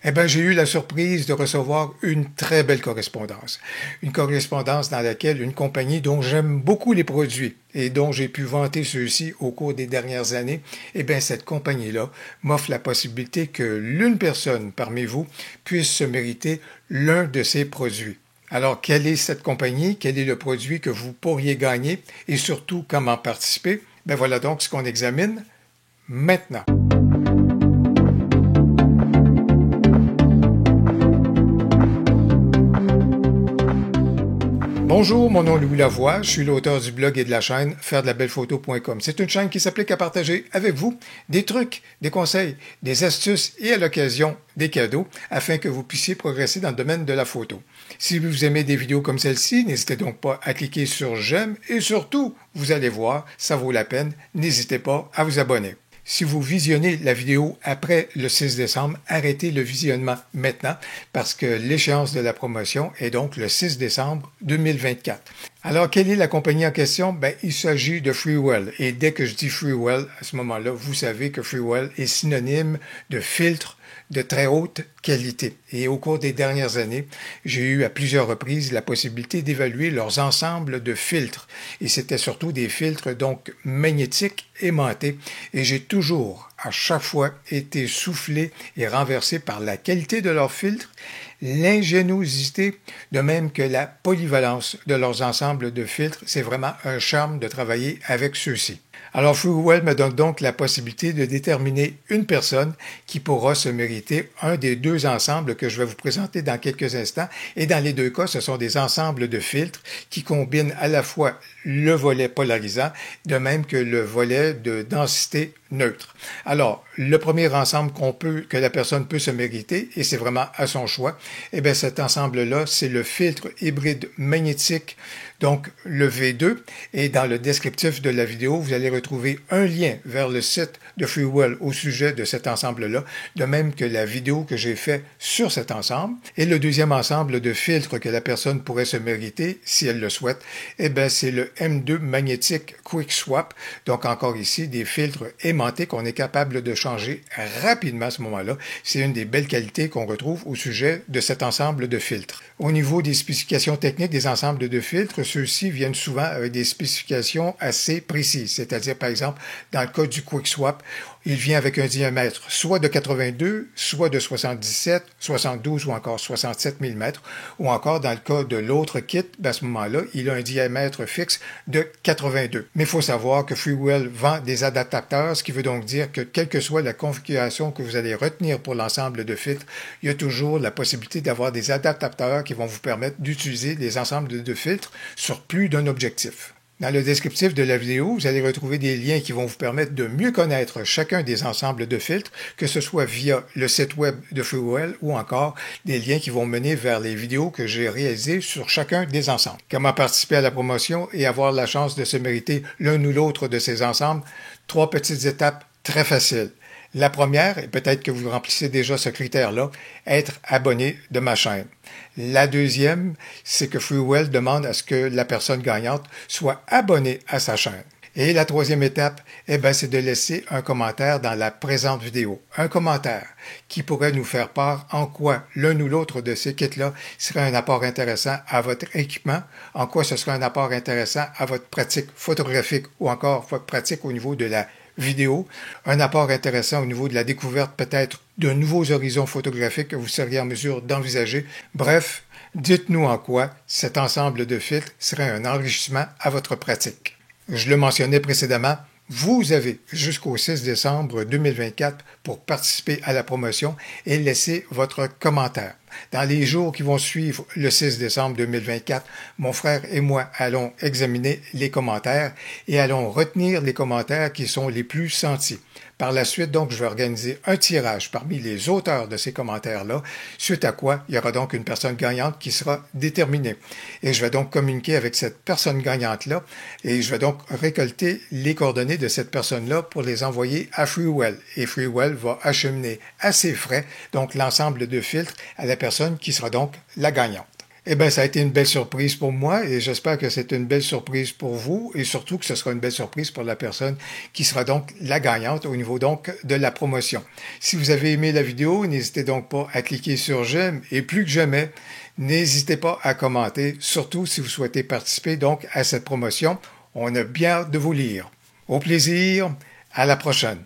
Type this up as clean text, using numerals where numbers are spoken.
Eh bien, j'ai eu la surprise de recevoir une très belle correspondance. Une correspondance dans laquelle une compagnie dont j'aime beaucoup les produits et dont j'ai pu vanter ceux-ci au cours des dernières années, eh bien, cette compagnie-là m'offre la possibilité que l'une personne parmi vous puisse se mériter l'un de ses produits. Alors, quelle est cette compagnie? Quel est le produit que vous pourriez gagner? Et surtout, comment participer? Ben voilà donc ce qu'on examine maintenant. Bonjour, mon nom est Louis Lavoie, je suis l'auteur du blog et de la chaîne fairedelaBellePhoto.com. C'est une chaîne qui s'applique à partager avec vous des trucs, des conseils, des astuces et à l'occasion des cadeaux afin que vous puissiez progresser dans le domaine de la photo. Si vous aimez des vidéos comme celle-ci, n'hésitez donc pas à cliquer sur j'aime et surtout, vous allez voir, ça vaut la peine, n'hésitez pas à vous abonner. Si vous visionnez la vidéo après le 6 décembre, arrêtez le visionnement maintenant parce que l'échéance de la promotion est donc le 6 décembre 2024. Alors, quelle est la compagnie en question? Ben, il s'agit de Freewell. Et dès que je dis Freewell, à ce moment-là, vous savez que Freewell est synonyme de filtre de très haute qualité. Et au cours des dernières années, j'ai eu à plusieurs reprises la possibilité d'évaluer leurs ensembles de filtres. Et c'était surtout des filtres donc magnétiques aimantés. Et j'ai toujours, à chaque fois, été soufflé et renversé par la qualité de leurs filtres, l'ingéniosité, de même que la polyvalence de leurs ensembles de filtres. C'est vraiment un charme de travailler avec ceux-ci. Alors, Freewell me donne donc la possibilité de déterminer une personne qui pourra se mériter un des deux ensembles que je vais vous présenter dans quelques instants. Et dans les deux cas, ce sont des ensembles de filtres qui combinent à la fois le volet polarisant, de même que le volet de densité neutre. Alors, le premier ensemble que la personne peut se mériter, et c'est vraiment à son choix, eh bien, cet ensemble-là, c'est le filtre hybride magnétique, donc le V2. Et dans le descriptif de la vidéo, vous allez retrouver un lien vers le site de Freewell au sujet de cet ensemble-là, de même que la vidéo que j'ai faite sur cet ensemble. Et le deuxième ensemble de filtres que la personne pourrait se mériter, si elle le souhaite, eh bien, c'est le M2 Magnetic Quick Swap. Donc, encore ici, des filtres aimantés qu'on est capable de changer rapidement à ce moment-là. C'est une des belles qualités qu'on retrouve au sujet de cet ensemble de filtres. Au niveau des spécifications techniques des ensembles de filtres, ceux-ci viennent souvent avec des spécifications assez précises. C'est-à-dire, par exemple, dans le cas du Quick Swap, il vient avec un diamètre soit de 82, soit de 77, 72 ou encore 67 mm, ou encore dans le cas de l'autre kit, à ce moment-là, il a un diamètre fixe de 82. Mais il faut savoir que Freewell vend des adaptateurs, ce qui veut donc dire que quelle que soit la configuration que vous allez retenir pour l'ensemble de filtres, il y a toujours la possibilité d'avoir des adaptateurs qui vont vous permettre d'utiliser des ensembles de filtres sur plus d'un objectif. Dans le descriptif de la vidéo, vous allez retrouver des liens qui vont vous permettre de mieux connaître chacun des ensembles de filtres, que ce soit via le site web de Freewell ou encore des liens qui vont mener vers les vidéos que j'ai réalisées sur chacun des ensembles. Comment participer à la promotion et avoir la chance de se mériter l'un ou l'autre de ces ensembles? 3 petites étapes très faciles. La première, et peut-être que vous remplissez déjà ce critère-là, être abonné de ma chaîne. La deuxième, c'est que Freewell demande à ce que la personne gagnante soit abonnée à sa chaîne. Et la troisième étape, eh bien, c'est de laisser un commentaire dans la présente vidéo. Un commentaire qui pourrait nous faire part en quoi l'un ou l'autre de ces kits-là serait un apport intéressant à votre équipement, en quoi ce serait un apport intéressant à votre pratique photographique ou encore votre pratique au niveau de la vidéo, un apport intéressant au niveau de la découverte peut-être de nouveaux horizons photographiques que vous seriez en mesure d'envisager. Bref, dites-nous en quoi cet ensemble de filtres serait un enrichissement à votre pratique. Je le mentionnais précédemment, vous avez jusqu'au 6 décembre 2024 pour participer à la promotion et laisser votre commentaire. Dans les jours qui vont suivre le 6 décembre 2024, mon frère et moi allons examiner les commentaires et allons retenir les commentaires qui sont les plus sentis. Par la suite, donc, je vais organiser un tirage parmi les auteurs de ces commentaires-là, suite à quoi il y aura donc une personne gagnante qui sera déterminée. Et je vais donc communiquer avec cette personne gagnante-là et je vais donc récolter les coordonnées de cette personne-là pour les envoyer à Freewell. Et Freewell va acheminer à ses frais, donc, l'ensemble de filtres à la personne qui sera donc la gagnante. Eh bien, ça a été une belle surprise pour moi et j'espère que c'est une belle surprise pour vous et surtout que ce sera une belle surprise pour la personne qui sera donc la gagnante au niveau donc de la promotion. Si vous avez aimé la vidéo, n'hésitez donc pas à cliquer sur j'aime et plus que jamais, n'hésitez pas à commenter, surtout si vous souhaitez participer donc à cette promotion. On a bien hâte de vous lire. Au plaisir, à la prochaine.